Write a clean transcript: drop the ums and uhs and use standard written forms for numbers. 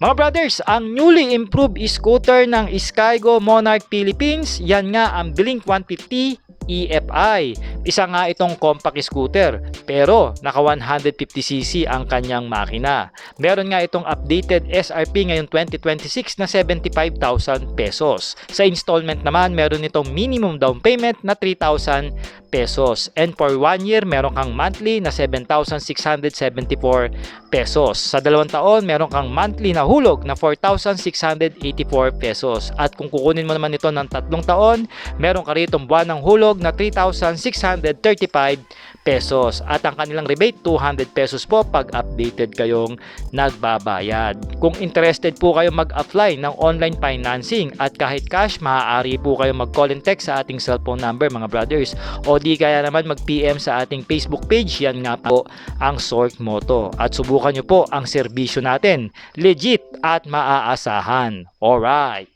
Mga brothers, ang newly improved scooter ng Skygo Monarch Philippines, yan nga ang Blink 150 EFI. Isa nga itong compact scooter pero naka 150cc ang kanyang makina. Meron nga itong updated SRP ngayong 2026 na 75,000 pesos. Sa installment naman, meron itong minimum down payment na 3,000 pesos. And for 1 year, meron kang monthly na 7,674 pesos. Sa 2 taon, meron kang monthly na hulog na 4,684 pesos. At kung kukunin mo naman ito ng 3 taon, meron ka rito buwan ng hulog na 3,635 pesos. At ang kanilang rebate, 200 pesos po pag updated kayong nagbabayad. Kung interested po kayo mag-apply ng online financing at kahit cash, maaari po kayo mag-call and text sa ating cellphone number mga brothers. O di kaya naman mag-PM sa ating Facebook page, yan nga po ang Sork Moto. At subukan nyo po ang serbisyo natin. Legit at maaasahan. Alright.